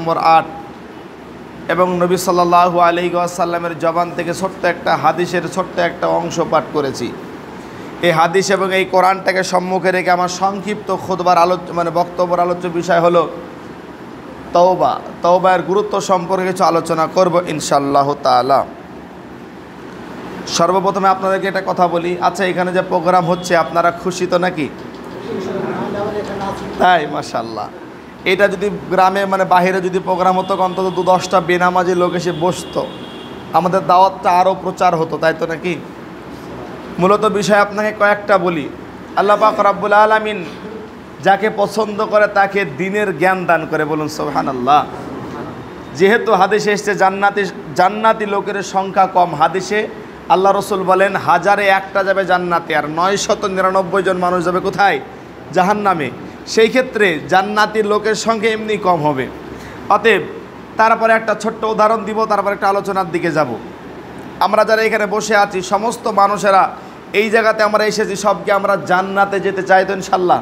নম্বর 8 এবং নবী সাল্লাল্লাহু আলাইহি ওয়াসাল্লামের জবান থেকে ছোট্ট একটা হাদিসের ছোট্ট একটা অংশ পাঠ করেছি। এই হাদিস এবং এই কোরআনটাকে সম্মুখে রেখে আমার সংক্ষিপ্ত খুতবার বক্তব্যের আলোচ্য বিষয় হলো তওবা। তওবার গুরুত্ব সম্পর্কে কিছু আলোচনা করব ইনশাআল্লাহ তাআলা। সর্বপ্রথমে আপনাদেরকে একটা কথা বলি, আচ্ছা এখানে যে প্রোগ্রাম হচ্ছে আপনারা খুশি তো নাকি? তাই মাশাআল্লাহ। এটা যদি গ্রামে বাইরে যদি প্রোগ্রাম হতো অন্তত 10টা বেনামাজি লোক এসে বসতো, আমাদের দাওয়াতটা আরও প্রচার হতো, তাই তো নাকি? মূলত বিষয় আপনাকে কয়েকটা বলি। আল্লাহ পাক রব্বুল আলামিন যাকে পছন্দ করে তাকে দ্বীনের জ্ঞান দান করে, বলুন সুবহানাল্লাহ। যেহেতু হাদিসে এসেছে জান্নাতি লোকের সংখ্যা কম, হাদিসে আল্লাহ রসুল বলেন 1000-এ একটা যাবে জান্নাতে আর 999 জন মানুষ যাবে কোথায়? জাহান্নামে। সেই ক্ষেত্রে জান্নাতি লোকের সংখ্যা এমনি কম হবে। অতএব তারপরে একটা ছোট্ট উদাহরণ দিব, তারপর একটা আলোচনার দিকে যাব। আমরা যারা এখানে বসে আছি সমস্ত মানুষেরা এই জায়গাতে আমরা এসেছি, সবকে আমরা জান্নাতে যেতে চাই তো ইনশাল্লাহ?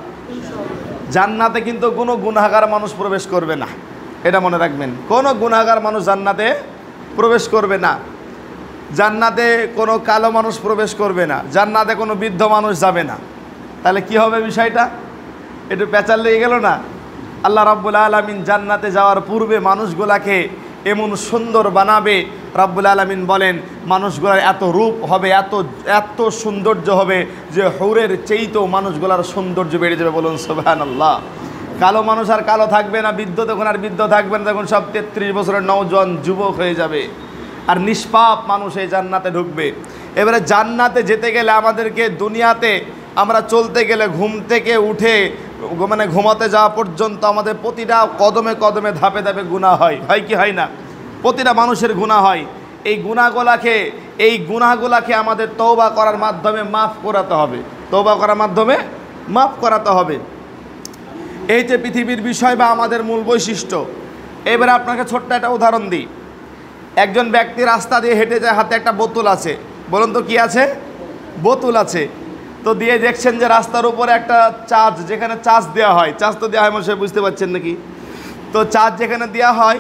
জান্নাতে কিন্তু কোনো গুনাহগার মানুষ প্রবেশ করবে না, এটা মনে রাখবেন। কোনো গুনাহগার মানুষ জান্নাতে প্রবেশ করবে না, জান্নাতে কোনো কালো মানুষ প্রবেশ করবে না, জান্নাতে কোনো বৃদ্ধ মানুষ যাবে না। তাহলে কি হবে বিষয়টা? একটু পেঁচাল লেগে গেল না? আল্লাহ রাব্বুল আলামিন জান্নাতে যাওয়ার পূর্বে মানুষগুলাকে এমন সুন্দর বানাবে, রাব্বুল আলামিন বলেন মানুষগুলার এত রূপ হবে, এত সৌন্দর্য হবে যে হুরের চেয়েতেও মানুষগুলার সৌন্দর্য বেড়ে যাবে, বলুন সুবহানাল্লাহ। কালো মানুষ আর কালো থাকবে না, বৃদ্ধ তখন আর বৃদ্ধ থাকবে না, তখন সব 33 বছরের নওজোয়ান যুবক হয়ে যাবে, আর নিষ্পাপ মানুষ এই জান্নাতে ঢুকবে। এবারে জান্নাতে যেতে গেলে আমাদেরকে দুনিয়াতে আমরা চলতে গেলে ঘুম থেকে উঠে ঘুমাতে যাওয়া পর্যন্ত আমাদের প্রতিটা কদমে কদমে ধাপে ধাপে গুনাহ হয় কি হয় না? প্রতিটা মানুষের গুনাহ হয়। এই গুনাহগুলাকে আমাদের তওবা করার মাধ্যমে মাফ করাতে হবে, তওবা করার মাধ্যমে মাফ করাতে হবে। এই যে পৃথিবীর বিষয় বা আমাদের মূল বৈশিষ্ট্য। এবারে আপনাকে ছোট্ট একটা উদাহরণ দিই। একজন ব্যক্তি রাস্তা দিয়ে হেঁটে যায়, হাতে একটা বোতল আছে, বলুন তো কি আছে? বোতল আছে। তো দিয়ে দেখছেন যে রাস্তার উপরে একটা চার্জ, যেখানে চার্জ দেওয়া হয়, চার্জ তো দেওয়া হয় মানুষ, বুঝতে পারছেন নাকি? তো চার্জ যেখানে দেওয়া হয়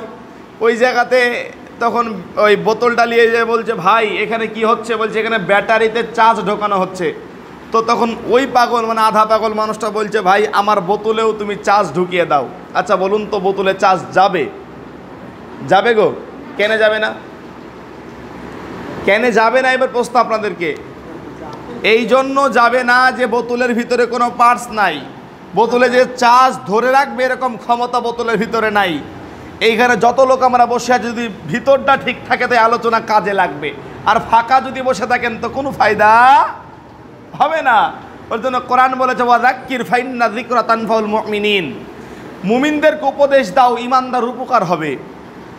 ওই জায়গাতে তখন ওই বোতলটা নিয়ে যেয়ে বলছে ভাই এখানে কি হচ্ছে? বলছে এখানে ব্যাটারিতে চার্জ ঢোকানো হচ্ছে। তো তখন ওই পাগল আধা পাগল মানুষটা বলছে ভাই আমার বোতলেও তুমি চার্জ ঢুকিয়ে দাও। আচ্ছা বলুন তো বোতলে চার্জ যাবে গো? কেন যাবে না? কেন যাবে না? এবার প্রশ্ন আপনাদেরকে। এই জন্য যাবে না যে বোতলের ভিতরে কোনো পার্টস নাই, বোতলে যে চার্জ ধরে রাখবে এরকম ক্ষমতা বোতলের ভিতরে নাই। এইখানে যত লোক আমরা বসে আছি যদি ভিতরটা ঠিক থাকে তাই আলোচনা কাজে লাগবে, আর ফাঁকা যদি বসে থাকেন তো কোনো ফায়দা হবে না। ওর জন্য কোরআন বলেছে ওয়াযাক্কির ফাইন্না যিকরা তানফাউল মুমিনিন, মুমিনদেরকে উপদেশ দাও, ইমানদার উপকার হবে।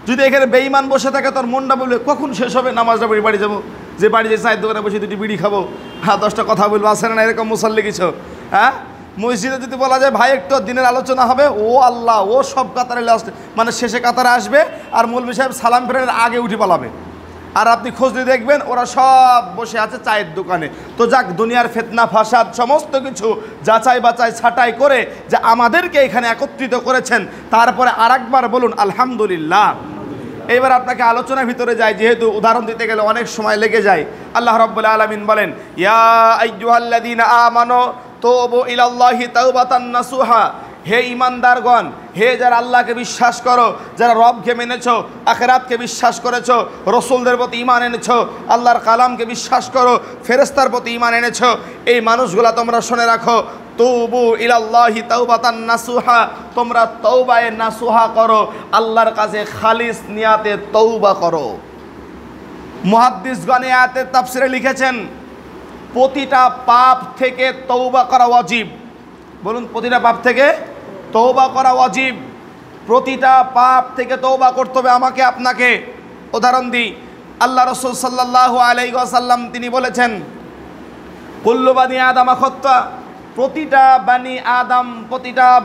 যদি এখানে বেঈমান বসে থাকে তোর মনটা বলবে কখন শেষ হবে, নামাজটা পড়ে বাড়ি যাবো, যে বাড়ি যে চায়ের দোকানে বসে 2টি বিড়ি খাবো, 10টা কথা বলবো, আসে না এরকম মুসল্লি কিছু? মসজিদে যদি বলা যায় ভাই একটু দিনের আলোচনা হবে, ও আল্লাহ ও সব কাতারে শেষে কাতারে আসবে, আর মৌলভী সাহেব সালাম ফেরার আগে উঠে পালাবে। আর আপনি খোঁজ দিয়ে দেখবেন ওরা সব বসে আছে চায়ের দোকানে। তো যাক, দুনিয়ার ফিতনা ফাসাদ সমস্ত কিছু যাচাই বাছাই ছাঁটাই করে যে আমাদেরকে এখানে একত্রিত করেছেন, তারপরে আরেকবার বলুন আলহামদুলিল্লাহ। এইবার আপনাকে আলোচনার ভিতরে যাই, যেহেতু উদাহরণ দিতে গেলে অনেক সময় লেগে যায়। আল্লাহ রাব্বুল আলামিন বলেন ইয়া আইয়ুহাল্লাযীনা আমানু তুবু ইলাল্লাহি তাওবাতান নাসুহা, হে ঈমানদারগণ, হে যারা আল্লাহকে বিশ্বাস করো, যারা রবকে মেনেছো, আখিরাতকে বিশ্বাস করেছো, রসুলদের প্রতি ঈমান এনেছো, আল্লাহর কালামকে বিশ্বাস করো, ফেরেশতার প্রতি ঈমান এনেছো, এই মানুষগুলা তোমরা শুনে রাখো, তুবু ইলাল্লাহি তাওবাতান নাসুহা, তোমরা তওবায়ে নাসুহা করো, আল্লাহর কাছে খালিস নিয়াতে তওবা করো। মুহাদ্দিসগণ এই আয়াতের তাফসিরে লিখেছেন প্রতিটা পাপ থেকে তওবা করা ওয়াজিব। বলুন প্রতিটা পাপ থেকে তওবা করা ওয়াজিব। প্রতিটা পাপ থেকে তওবা করতে হবে আমাকে আপনাকে। উদাহরণ দিই, আল্লাহ রাসূল সাল্লাল্লাহু আলাইহি ওয়াসাল্লাম তিনি বলেছেন কুল্লু বানি আদম খাত্তা, প্রতিটা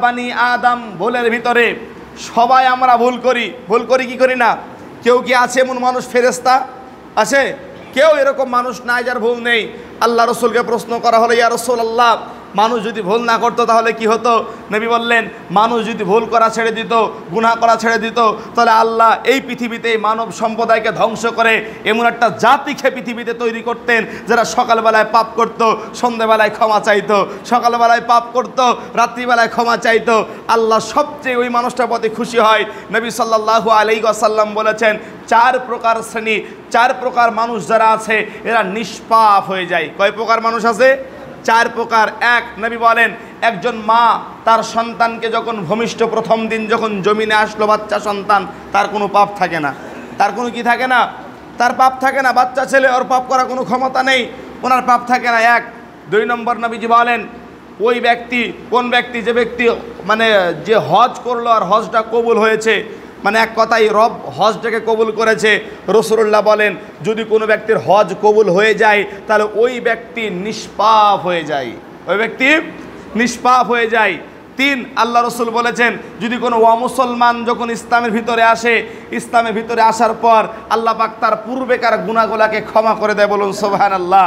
বানি আদম ভুলের ভিতরে, সবাই আমরা ভুল করি কি করি না? কেউ কি আছে এমন মানুষ ফেরেশতা আছে? কেউ এরকম মানুষ নাই যার ভুল নেই। আল্লাহ রসুলকে প্রশ্ন করা হলো ইয়া রাসূলুল্লাহ মানুষ যদি ভুল না করতো তাহলে কি হতো? নবী বললেন, মানুষ যদি ভুল করা ছেড়ে দিত, গুনাহ করা ছেড়ে দিত, তাহলে আল্লাহ এই পৃথিবীতে মানব সম্প্রদায়কে ধ্বংস করে এমন একটা জাতিকে পৃথিবীতে তৈরি করতেন যারা সকালবেলায় পাপ করত, সন্ধ্যেবেলায় ক্ষমা চাইতো, সকালবেলায় পাপ করত, রাত্রিবেলায় ক্ষমা চাইতো। আল্লাহ সবচেয়ে ওই মানুষটার প্রতি খুশি হয়। নবী সাল্লাল্লাহু আলাইহি ওয়াসাল্লাম বলেছেন, 4 প্রকার শ্রেণী, 4 প্রকার মানুষ যারা আছে এরা নিষ্পাপ হয়ে যায়। কয় প্রকার মানুষ আছে? 4 প্রকার। এক, নবী বলেন, একজন মা তার সন্তানকে যখন ভূমিষ্ঠ প্রথম দিন যখন জমিনে আসলো বাচ্চা সন্তান, তার কোনো পাপ থাকে না। তার কোনো কি থাকে না? তার পাপ থাকে না। বাচ্চা ছেলে, ওর পাপ করার কোনো ক্ষমতা নেই, ওনার পাপ থাকে না। এক। 2 নম্বর নবীজি বলেন, ওই ব্যক্তি, কোন ব্যক্তি? যে ব্যক্তি মানে যে হজ করলো আর হজটা কবুল হয়েছে, মানে এক কথাই রব হজটাকে কবুল করেছে। রাসূলুল্লাহ বলেন, যদি কোনো ব্যক্তির হজ কবুল হয়ে যায় তাহলে ওই ব্যক্তি নিষ্পাপ হয়ে যায়, ওই ব্যক্তি নিষ্পাপ হয়ে যায়। 3, আল্লাহ রসুল বলেছেন, যদি কোনো অমুসলমান যখন ইসলামের ভিতরে আসে, ইসলামের ভিতরে আসার পর আল্লাহ পাক তার পূর্বেকার গুনাহগুলোকে ক্ষমা করে দেয়। বলুন সুবহানাল্লাহ।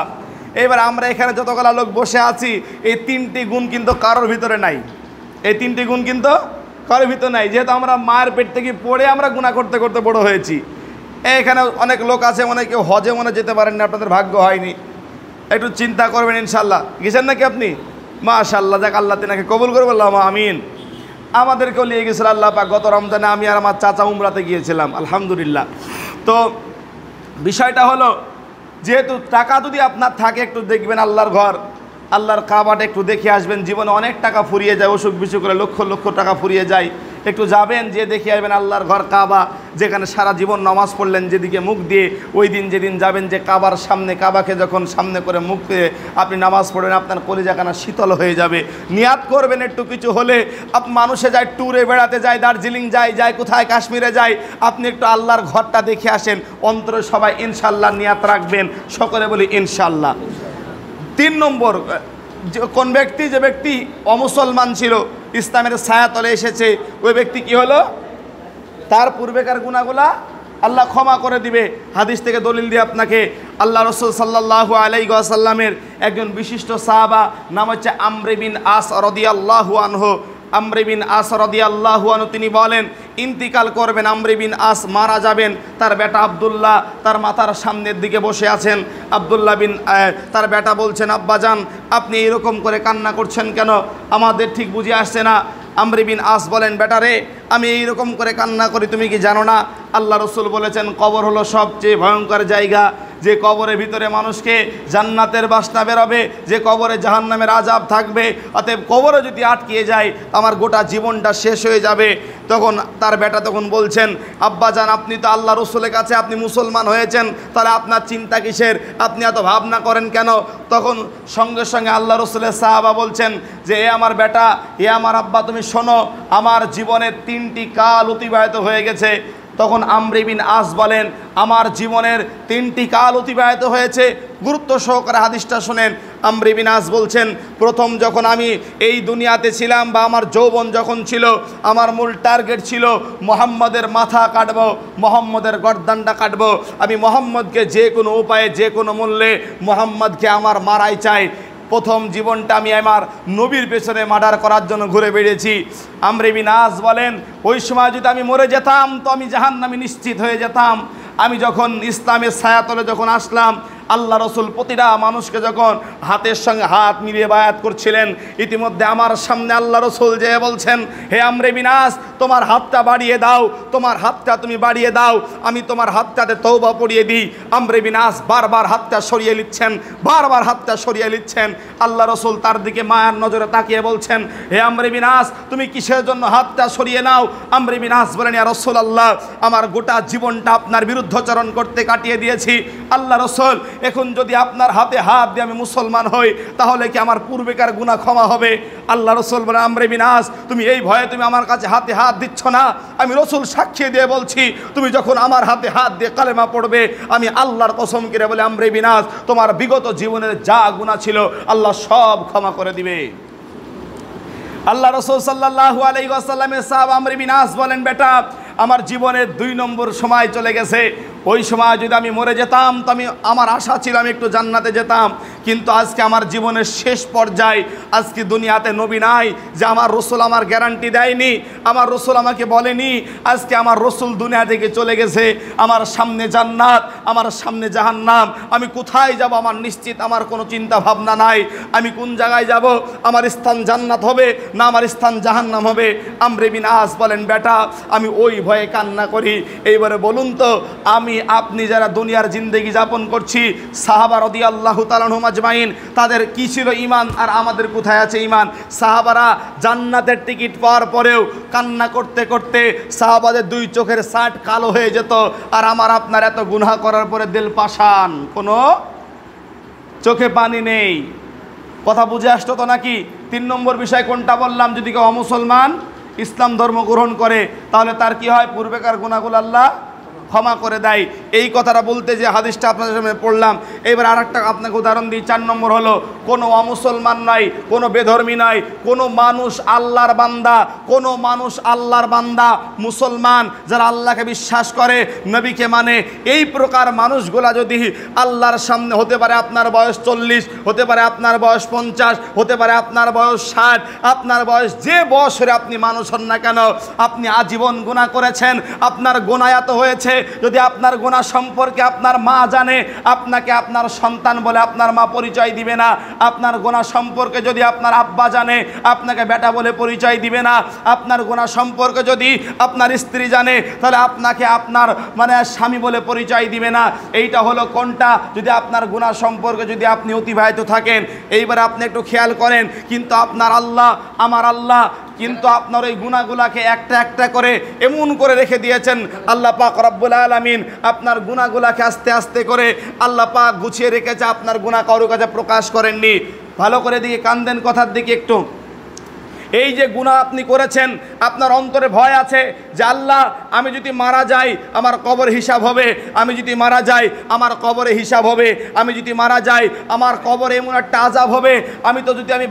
এবার আমরা এখানে যতগুলো লোক বসে আছি, এই 3টি গুণ কিন্তু কারোর ভিতরে নাই। এই 3টি গুণ কিন্তু কারোর ভিতরে নাই, যেহেতু আমরা মায়ের পেট থেকে পড়ে আমরা গুনাহ করতে করতে বড় হয়েছি। এখানে অনেক লোক আছে, মনে কেউ হজে মনে যেতে পারেন না, আপনাদের ভাগ্য হয়নি। একটু চিন্তা করবেন, ইনশাল্লাহ। গেছেন নাকি আপনি? মাশাআল্লাহ, যাক, আল্লাহ তিনাকে কবুল করে, বললাম আমিন। আমাদেরকেও নিয়ে গেছিল আল্লাহ পাক গত রমজানে। আমি আর আমার চাচা উমরাতে গিয়েছিলাম, আলহামদুলিল্লাহ। তো বিষয়টা হলো, যেহেতু টাকা যদি আপনার থাকে, একটু দেখবেন আল্লাহর ঘর, আল্লাহর কাবাটা একটু দেখে আসবেন। জীবনে অনেক টাকা ফুরিয়ে যায়, অসুখ বিসুখ করে লক্ষ লক্ষ টাকা ফুরিয়ে যায়। একটু যাবেন, যে দেখে আসবেন আল্লাহর ঘর কাবা, যেখানে সারা জীবন নামাজ পড়লেন যেদিকে মুখ দিয়ে, ওই দিন যেদিন যাবেন, যে কাবার সামনে, কাবাকে যখন সামনে করে মুখ দিয়ে আপনি নামাজ পড়বেন, আপনার কলিজাখানা শীতল হয়ে যাবে। নিয়াত করবেন, একটু কিছু হলে মানুষে যায় ট্যুরে বেড়াতে যায়, দার্জিলিং যায় কোথায়, কাশ্মীরে যায়, আপনি একটু আল্লাহর ঘরটা দেখে আসেন। অন্তরে সবাই ইনশাল্লাহ নিয়াত রাখবেন, সকলে বলি ইনশাল্লাহ। 3 নম্বর, কোন ব্যক্তি? যে ব্যক্তি অমুসলমান ছিল, ইসলামের ছায়াতলে এসেছে, ওই ব্যক্তি কি হলো? তার পূর্বেকার গুনাহগুলা আল্লাহ ক্ষমা করে দিবে। হাদিস থেকে দলিল দিয়ে আপনাকে, আল্লাহ রাসূল সাল্লাল্লাহু আলাইহি ওয়াসাল্লামের একজন বিশিষ্ট সাহাবা, নাম হচ্ছে আমর বিন আস রাদিয়াল্লাহু আনহু। আমর বিন আস রাদিয়াল্লাহু আনহু তিনি বলেন, ইন্তিকাল করবেন, আমর বিন আস মারা যাবেন। তার বেটা আব্দুল্লাহ তার মাথার সামনের দিকে বসে আছেন। আব্দুল্লাহ বিন তার বেটা বলছেন, আব্বাজান, আপনি এরকম করে কান্না করছেন কেন? আমাদের ঠিক বুঝে আসছে না। আমর বিন আস বলেন, বেটা রে, আমি এইরকম করে কান্না করি, তুমি কি জানো না? আল্লাহ রসুল বলেছেন, কবর হলো সবচেয়ে ভয়ঙ্কর জায়গা। যে কবরের ভিতরে মানুষকে জান্নাতের বাসনা বেরোবে, যে কবরে জাহান্নামের আযাব থাকবে। অতএব কবরে যদি আটকিয়ে যায়, আমার গোটা জীবনটা শেষ হয়ে যাবে। তখন তার বেটা তখন বলছেন, আব্বাজান, আপনি তো আল্লাহ রসুলের কাছে আপনি মুসলমান হয়েছেন, তাহলে আপনার চিন্তা কিসের? আপনি এত ভাবনা করেন কেন? তখন সঙ্গে সঙ্গে আল্লাহ রসুলের সাহাবা বলছেন যে, এ আমার বেটা, এ আমার আব্বা, তুমি শোনো, আমার জীবনের 3টি কাল অতিবাহিত হয়ে গেছে। তখন আমর বিন আস বলেন, আমার জীবনের 3টি কাল অতিবাহিত হয়েছে। গুরুত্ব সহকারে হাদিসটা শোনেন। আমর বিন আস বলছেন, প্রথম যখন আমি এই দুনিয়াতে ছিলাম, বা আমার যৌবন যখন ছিল, আমার মূল টার্গেট ছিল মুহাম্মদের মাথা কাটবো, মুহাম্মদের গর্দানটা কাটবো। আমি মুহাম্মদকে যে কোনো উপায়ে, যে কোনো মূল্যে মুহাম্মদকে আমার মারাই চাই। প্রথম জীবনটা আমি আমার নবীর পেছনে মার্ডার করার জন্য ঘুরে বেড়েছি। আমর বিন আস বলেন, ওই সময় যদি আমি মরে যেতাম তো আমি জাহান্নামে নিশ্চিত হয়ে যেতাম। আমি যখন ইসলামের ছায়াতলে যখন আসলাম, আল্লাহ রসুল প্রতিটা মানুষকে যখন হাতের সঙ্গে হাত মিলিয়ে বায়াত করছিলেন, ইতিমধ্যে আমার সামনে আল্লাহ রসুল যে বলছেন, হে আমর বিন আস, তোমার হাতটা বাড়িয়ে দাও, তোমার হাতটা তুমি বাড়িয়ে দাও, আমি তোমার হাতটাতে তওবা পড়িয়ে দিই। আমর বিন আস বারবার হাতটা সরিয়ে নিচ্ছেন, বারবার হাতটা সরিয়ে নিচ্ছেন। আল্লাহ রসুল তার দিকে মায়ার নজরে তাকিয়ে বলছেন, হে আমর বিন আস, তুমি কিসের জন্য হাতটা সরিয়ে নাও? আমর বিন আস বলেন, ইয়া রাসূলুল্লাহ, আমার গোটা জীবনটা আপনার বিরুদ্ধাচরণ করতে কাটিয়ে দিয়েছি। আল্লাহ রসুল, এখন যদি আপনার হাতে হাত দিয়ে আমি মুসলমান হই, তাহলে কি আমার পূর্বেকার গুনাহ ক্ষমা হবে? আল্লাহ রসুল বলেন, আমর বিন আস, তুমি এই ভয়ে তুমি আমার কাছে হাতে হাত দিচ্ছ না। আমি রসুল সাক্ষী দিয়ে বলছি, তুমি যখন আমার হাতে হাত দিয়ে কালেমা পড়বে, আমি আল্লাহর কসম করে বলে, আমর বিন আস, তোমার বিগত জীবনের যা গুনাহ ছিল আল্লাহ সব ক্ষমা করে দিবে। আল্লাহ রসুল সাল্লাল্লাহু আলাইহি ওয়াসাল্লামের সাহাবা আমর বিন আস বলেন, বেটা, আমার জীবনের 2 নম্বর সময় চলে গেছে। ওই সময় যদি আমি মরে যেতাম তো আমার আশা ছিল আমি একটু জান্নাতে যেতাম, কিন্তু আজকে আমার জীবনের শেষ পর্যায়ে আজকে দুনিয়াতে নবী নাই যে আমার রসুল আমার গ্যারান্টি দেয়নি, আমার রসুল আমাকে বলেনি আজকে আমার রসুল দুনিয়া থেকে চলে গেছে, আমার সামনে জান্নাত আমার সামনে জাহান্নাম, আমি কোথায় যাব আমার নিশ্চিত আমার কোনো চিন্তা ভাবনা নাই, আমি কোন জায়গায় যাব, আমার স্থান জান্নাত হবে না আমার স্থান জাহান্নাম হবে। আমর বিন আস বলেন বেটা আমি ওই ভয়ে কান্না করি। এইবারে বলুন তো আমি আপনি যারা দুনিয়ার জিন্দেগি যাপন করছি সাহাবা রাদিয়াল্লাহু তাআলা আনহুম আজমাইন তাদের কি ছিল ঈমান আর আমাদের কোথায় আছে ঈমান? সাহাবারা জান্নাতের টিকিট পাওয়ার পরেও কান্না করতে করতে সাহাবাদের দুই চোখের সাট কালো হয়ে যেত, আর আমার আপনার এত গুনাহ করার পরে দিল পাশান, কোনো চোখে পানি নেই। কথা বুঝে আসতো তো নাকি? 3 নম্বর বিষয় কোনটা বললাম? যদি কেউ অমুসলমান ইসলাম ধর্ম গ্রহণ করে তাহলে তার কি হয়? পূর্বেকার গুনাহগুলো আল্লাহ ক্ষমা করে দেয়। এই কথাটা বলতে যে হাদিসটা আপনাদের সামনে পড়লাম। এবার আরেকটা আপনাকে উদাহরণ দিই। 4 নম্বর হলো কোনো অমুসলমান নাই, কোনো বেধর্মী নাই, কোনো মানুষ আল্লাহর বান্দা, কোনো মানুষ আল্লাহর বান্দা মুসলমান যারা আল্লাহকে বিশ্বাস করে নবীকে মানে, এই প্রকার মানুষগুলা যদি আল্লাহর সামনে, হতে পারে আপনার বয়স 40, হতে পারে আপনার বয়স 50, হতে পারে আপনার বয়স 60, আপনার বয়স যে বয়সের আপনি মানুষ হন না কেন, আপনি আজীবন গুনাহ করেছেন, আপনার গুনাহ এত হয়েছে যদি আপনার গুনাহ সম্পর্কে আপনার মা জানে, আপনাকে আপনার সন্তান বলে আপনার মা পরিচয় দিবে না। আপনার গুনাহ সম্পর্কে যদি আপনার আব্বা জানে, আপনাকে বেটা বলে পরিচয় দিবে না। আপনার গুনাহ সম্পর্কে যদি আপনার স্ত্রী জানে তাহলে আপনাকে আপনার স্বামী বলে পরিচয় দিবে না। এইটা হলো কোনটা? যদি আপনার গুনাহ সম্পর্কে যদি আপনি অতিবাহিত থাকেন। এইবার আপনি একটু খেয়াল করেন, কিন্তু আপনার আল্লাহ আমার আল্লাহ কিন্তু আপনার ওই গুনাহগুলাকে একটা একটা করে এমন করে রেখে দিয়েছেন। আল্লাহ পাক রব্বুল আলামিন আপনার গুনাহগুলাকে আস্তে আস্তে করে আল্লাহ পাক গুছিয়ে রেখেছে, আপনার গুনাহ কারোর কাছে প্রকাশ করেননি। ভালো করে দিকে কান দেন কথার দিকে একটু। এই যে গুনাহ আপনি করেছেন, আপনার অন্তরে ভয় আছে যে আল্লাহ আমি যদি মারা যাই আমার কবর হিসাব হবে, আমি যদি মারা যাই আমার কবরে হিসাব হবে, আমি যদি মারা যাই আমার কবরে এমন একটা আযাব হবে, আমি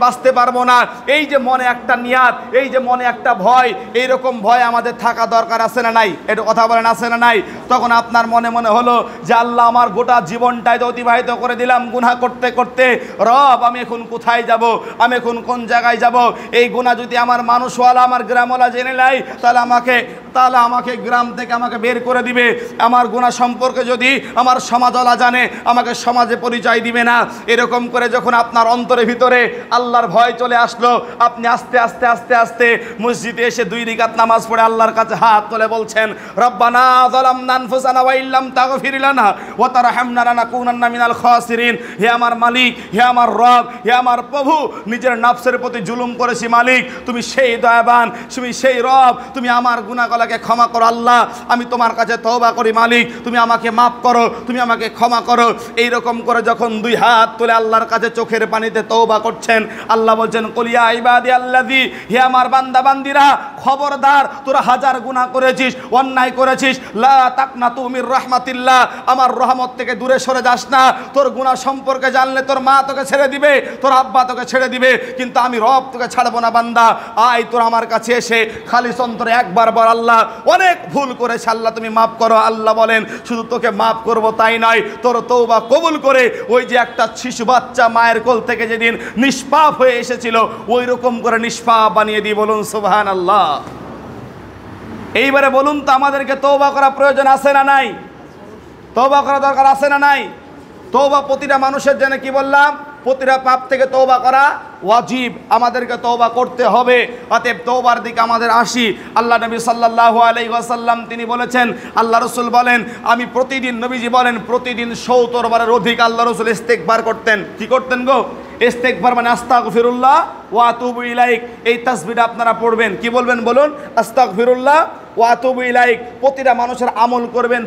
বাঁচতে পারবো না। এই যে মনে একটা নিয়াত, এই যে মনে একটা ভয়, এইরকম ভয় আমাদের থাকা দরকার আছে না নাই? একটু কথা বলেন, আছে না নাই? তখন আপনার মনে মনে হলো যে আল্লাহ আমার গোটা জীবনটাই তো অতিবাহিত করে দিলাম গুনাহ করতে করতে, রব আমি এখন কোথায় যাব, আমি এখন কোন জায়গায় যাব? এই গুনাহ যদি আমার মানুষওয়ালা আমার গ্রামওয়ালা জেনে নেয় তাহলে আমাকে গ্রাম থেকে আমাকে বের করে দিবে। আমার গুনাহ সম্পর্কে যদি আমার সমাজওয়ালা জানে আমাকে সমাজে পরিচয় দিবে না। এরকম করে যখন আপনার অন্তরের ভিতরে আল্লাহর ভয় চলে আসলো, আপনি আস্তে আস্তে আস্তে আস্তে মসজিদে এসে 2 রাকাত নামাজ পড়ে আল্লাহর কাছে হাত তুলে বলছেন রব্বানা যালামনা আনফুসানা ওয়া ইল্লাম তাগফির লানা ওয়া তারহামনা লানাকুনান্না মিনাল খাসিরিন। হে আমার মালিক, হে আমার রব, হে আমার প্রভু, নিজের নফসের প্রতি জুলুম করেছি মালিক, তুমি সেই দয়াবান, তুমি সেই রব, তুমি আমার গুনাহগুলোকে ক্ষমা করো আল্লাহ, আমি তোমার কাছে তওবা করি মালিক, তুমি আমাকে মাফ করো, তুমি আমাকে ক্ষমা করো। এই রকম করে যখন 2 হাত তুলে আল্লাহর কাছে চোখের পানিতে তওবা করছেন, আল্লাহ বলছেন কুলিয়া ইবাদি আল্লাযী, হে আমার বান্দা বান্দিরা খবরদার তোরা হাজার গুনাহ করেছিস, অন্যায় করেছিস, লা তাকনাতু মির রাহমাতিল্লাহ, আমার রহমত থেকে দূরে সরে যাস না। তোর গুনাহ সম্পর্কে জানলে তোর মা তোকে ছেড়ে দিবে, তোর আব্বা তোকে ছেড়ে দিবে, কিন্তু আমি রব তোকে ছাড়বো না। বান্দা আয় তোর আমার কাছে এসে খালিস অন্তরে একবার বল আল্লাহ অনেক ভুল করেছে, আল্লাহ তুমি মাফ করো। আল্লাহ বলেন শুধু তোকে মাফ করব তাই নয়, তোর তওবা কবুল করে ওই যে একটা শিশু বাচ্চা মায়ের কোল থেকে যেদিন নিষ্পাপ হয়ে এসেছিল ওই রকম করে নিষ্পাপ বানিয়ে দিই। বলুন সুবহানাল্লাহ। এইবারে বলুন তো আমাদেরকে তওবা করা প্রয়োজন আছে না নাই? তওবা করা দরকার আছে না নাই? তওবা প্রতিটা মানুষের জন্য, কি বললাম, প্রতিটা পাপ থেকে তওবা করা ওয়াজিব, আমাদেরকে তওবা করতে হবে। অতএব তওবার দিকে আমাদের আসি। আল্লাহ নবী সাল্লাল্লাহু আলাইহি ওয়াসাল্লাম তিনি বলেছেন, আল্লাহ রাসূল বলেন আমি প্রতিদিন, নবীজি বলেন প্রতিদিন 70 বারের অধিক আল্লাহ রাসূল ইস্তেগফার করতেন। কি করতেন গো? ইস্তেগফার মানে আস্তাগফিরুল্লাহ ওয়া আতুবু ইলাইক। এই তাসবিহটা আপনারা পড়বেন। কি বলবেন বলুন? আস্তাগফিরুল্লাহ ওয়া আতুবু ইলাইক। প্রতিটা মানুষের আমল করবেন,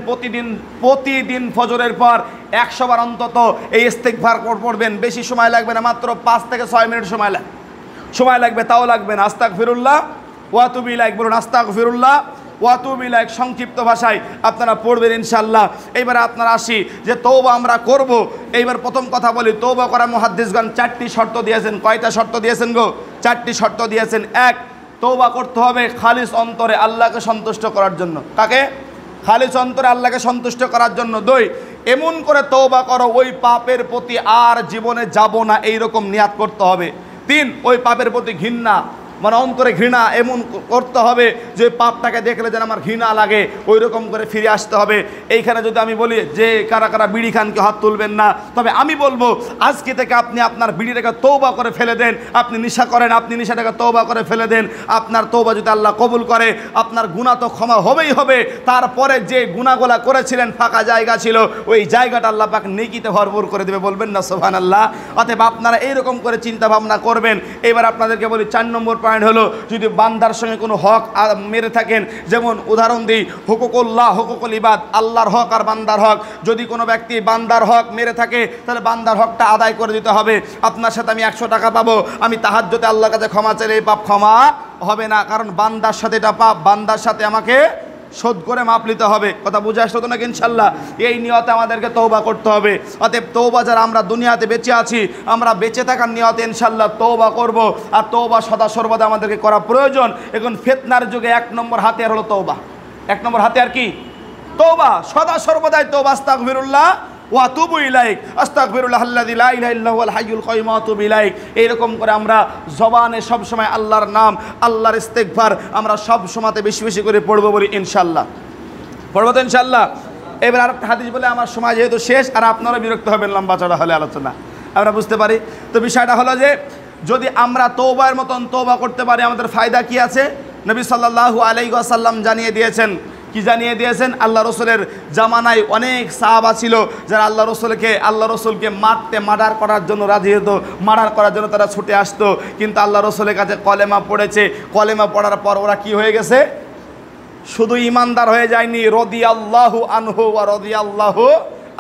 প্রতিদিন ফজরের পর 100 বার অন্তত এই ইস্তেগফার পড়বেন। বেশি সময় লাগবে না, মাত্র 5 থেকে 6 মিনিট সময় লাগবে, তাও লাগবে না। আস্তাগফিরুল্লাহ ওয়া আতুবু ইলাইক বলুন, আস্তাগফিরুল্লাহ ওয়া আতুবু ইলাইক সংক্ষিপ্ত ভাষায় আপনারা পড়বেন ইনশাআল্লাহ। এইবারে আপনারা আসি যে তওবা আমরা করব। এইবার প্রথম কথা বলি, তওবা করা মুহাদ্দিসগণ 4টি শর্ত দিয়েছেন। কয়টা শর্ত দিয়েছেন গো? 4টি শর্ত দিয়েছেন। 1, তওবা করতে হবে খালিস অন্তরে আল্লাহকে সন্তুষ্ট করার জন্য। কাকে? খালিস অন্তরে আল্লাহকে সন্তুষ্ট করার জন্য। 2, এমন করে তওবা করো ওই পাপের প্রতি আর জীবনে যাব না এইরকম নিয়াত করতে হবে। 3, ওই পাপের প্রতি ঘৃণা, মানে অন্তরে ঘৃণা এমন করতে হবে যে পাপটাকে দেখলে যেন আমার ঘৃণা লাগে, ওই রকম করে ফিরে আসতে হবে। এইখানে যদি আমি বলি যে কারা কারা বিড়ি খান কেউ হাত তুলবেন না, তবে আমি বলবো আজকে থেকে আপনি আপনার বিড়িটাকে তওবা করে ফেলে দেন। আপনি নেশা করেন, আপনি নেশাটাকে তওবা করে ফেলে দেন। আপনার তওবা যদি আল্লাহ কবুল করে, আপনার গুনাহ তো ক্ষমা হবেই হবে। তারপরে যে গুনাহগুলা করেছিলেন, ফাঁকা জায়গা ছিল, ওই জায়গাটা আল্লাহ পাক নেকিতে ভরপুর করে দেবে, বলবেন না সুবহানাল্লাহ। অতএব আপনারা এইরকম করে চিন্তা ভাবনা করবেন। এবার আপনাদেরকে বলি 4 নম্বর পয়েন্ট হলো, যদি বান্দার সঙ্গে কোনো হক মেরে থাকেন, যেমন উদাহরণ দিই হুকুকুল্লাহ, হুকুকুল ইবাদ, আল্লাহর হক আর বান্দার হক। যদি কোনো ব্যক্তি বান্দার হক মেরে থাকে, তাহলে বান্দার হকটা আদায় করে দিতে হবে। আপনার সাথে আমি 100 টাকা পাবো, আমি তাহাজ্জুদে আল্লাহর কাছে ক্ষমা চাইলে এই পাপ ক্ষমা হবে না, কারণ বান্দার সাথে এটা পাপ, বান্দার সাথে আমাকে শোধ করে মাপ নিতে হবে। কথা বুঝে আসলো তো নাকি? ইনশাল্লাহ এই নিয়তে আমাদেরকে তওবা করতে হবে। অতএব তওবা যারা আমরা দুনিয়াতে বেঁচে আছি, আমরা বেঁচে থাকার নিয়তে ইনশাল্লাহ তওবা করব। আর তওবা সদা সর্বদা আমাদেরকে করা প্রয়োজন। এখন ফিতনার যুগে 1 নম্বর হাতিয়ার হলো তওবা। 1 নম্বর হাতিয়ার কি? তওবা। সদা সর্বদাই তওবা, আস্তাগফিরুল্লাহ ওয়া আতুবু ইলাইক, আস্তাগফিরুল্লাহাল্লাযী লা ইলাহা ইল্লা হুয়াল হাইয়ুল কাইয়্যুম ওয়া আতুবু ইলাইক। এইরকম করে আমরা জবানে সব সময় আল্লাহর নাম, আল্লাহর ইস্তেগফার আমরা সব সময়তে বেশি বেশি করে পড়বো বলি ইনশাআল্লাহ। পড়বো তো ইনশাআল্লাহ? এবার আরেকটা হাদিস বলে আমার সময় যেহেতু শেষ, আর আপনারা বিরক্ত হবেন লম্বা চড়া হলে আলোচনা, আমরা বুঝতে পারি। তো বিষয়টা হলো যে যদি আমরা তওবার মতন তওবা করতে পারি, আমাদের ফায়দা কি আছে? নবী সাল্লাল্লাহু আলাইহি ওয়াসাল্লাম জানিয়ে দিয়েছেন। কি জানিয়ে দিয়েছেন? আল্লাহ রসুলের জামানায় অনেক সাহাবা ছিল যারা আল্লাহ রসুলকে মার্ডার করার জন্য রাজি হতো, মার্ডার করার জন্য তারা ছুটে আসতো। কিন্তু আল্লাহ রসুলের কাছে কলেমা পড়েছে, কলেমা পড়ার পর ওরা কি হয়ে গেছে? শুধু ইমানদার হয়ে যায়নি, রাদিয়াল্লাহু আনহু ওয়া রাদিয়াল্লাহু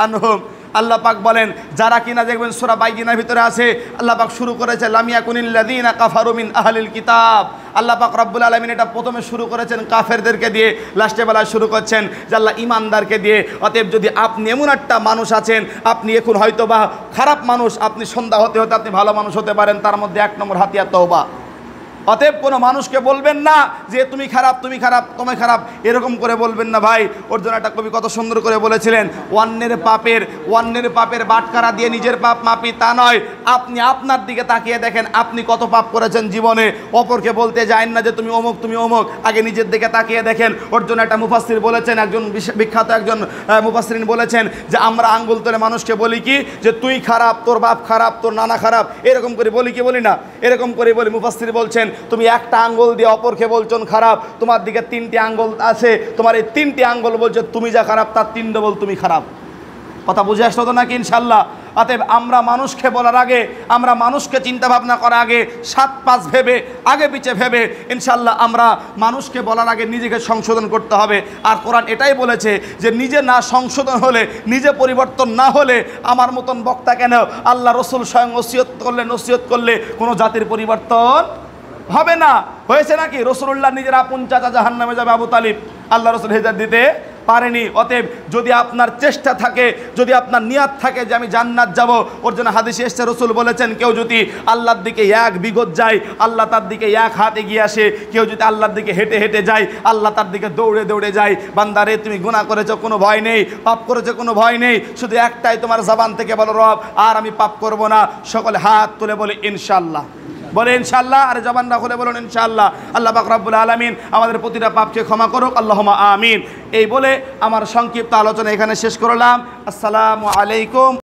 আনহুম। আল্লাহ পাক বলেন, যারা কিনা দেখবেন সূরা বাইয়িনার ভিতরে আছে, আল্লাহ পাক শুরু করেছে লাম ইয়াকুনিল্লাযীনা কাফারু মিন আহলিল কিতাব। আল্লাহ পাক রব্বুল আলামিন এটা প্রথমে শুরু করেছেন কাফেরদেরকে দিয়ে, লাস্টে বেলায় শুরু করছেন যে আল্লাহ ইমানদারকে দিয়ে। অতএব যদি আপনি এমন একটা মানুষ আছেন, আপনি এখন হয়তো বা খারাপ মানুষ, আপনি সন্ধ্যা হতে হতে আপনি ভালো মানুষ হতে পারেন, তার মধ্যে 1 নম্বর হাতিয়ার তওবা। অতএব কোনো মানুষকে বলবেন না যে তুমি খারাপ, তুমি খারাপ, তুমি খারাপ, এরকম করে বলবেন না ভাই। ওর জন্য একটা কবি কত সুন্দর করে বলেছিলেন, অন্যের পাপের বাটখারা দিয়ে নিজের পাপ মাপি তা নয়। আপনি আপনার দিকে তাকিয়ে দেখেন আপনি কত পাপ করেছেন জীবনে। অপরকে বলতে যায়েন না যে তুমি অমুক, তুমি অমুক, আগে নিজের দিকে তাকিয়ে দেখেন। ওর জন্য একটা মুফাসসির বলেছেন, একজন বিখ্যাত একজন মুফাসসিরিন বলেছেন যে আমরা আঙ্গুল তুলে মানুষকে বলি কি যে তুই খারাপ, তোর বাপ খারাপ, তোর নানা খারাপ, এরকম করে বলি কি বলি না? এরকম করে বলি। মুফাসসির বলছেন তুমি একটা আঙ্গুল দিয়ে অপরকে বলছো খারাপ, তোমার দিকে 3টি আঙ্গুল আছে, তোমার এই 3টি আঙ্গুল বলছে তুমি যা খারাপ তার 3 ডবল তুমি খারাপ। কথা বুঝে আসতো তো নাকি? ইনশাল্লাহ। অতএব আমরা মানুষকে বলার আগে, আমরা মানুষকে চিন্তা ভাবনা করার আগে 7-5 ভেবে, আগে পিছে ভেবে ইনশাল্লাহ আমরা মানুষকে বলার আগে নিজেকে সংশোধন করতে হবে। আর কোরআন এটাই বলেছে যে নিজে না সংশোধন হলে, নিজে পরিবর্তন না হলে আমার মতন বক্তা কেন, আল্লাহ রসুল স্বয়ং নসিহত করলে কোনো জাতির পরিবর্তন হবে না। হয়েছে নাকি? রাসূলুল্লাহ নিজের আপন চাচা জাহান্নামে যাবে, আবু তালিব, আল্লাহ রসুল হিজাত দিতে পারেনি। অতএব যদি আপনার চেষ্টা থাকে, যদি আপনার নিয়াত থাকে যে আমি জান্নাত যাব, ওর জন্য হাদিসে এসেছে রাসূল বলেছেন কেউ যদি আল্লাহর দিকে 1 বিগত যায়, আল্লাহ তার দিকে 1 হাত এগিয়ে আসে। কেউ যদি আল্লাহর দিকে হেঁটে হেঁটে যায়, আল্লাহ তার দিকে দৌড়ে দৌড়ে যায়। বান্দারে তুমি গুনাহ করেছো, কোনো ভয় নেই, পাপ করেছো, কোনো ভয় নেই, শুধু একটাই তোমার জবান থেকে বলো রব আর আমি পাপ করব না। সকলে হাত তুলে বলে ইনশাআল্লাহ, বলে ইনশাআল্লাহ। আর জবান না খুলে বলুন ইনশাআল্লাহ। আল্লাহ পাক রব্বুল আলামিন আমাদের প্রতিটা পাপকে ক্ষমা করুক, আল্লাহুম্মা আমিন। এই বলে আমার সংক্ষিপ্ত আলোচনা এখানে শেষ করলাম। আসসালামু আলাইকুম।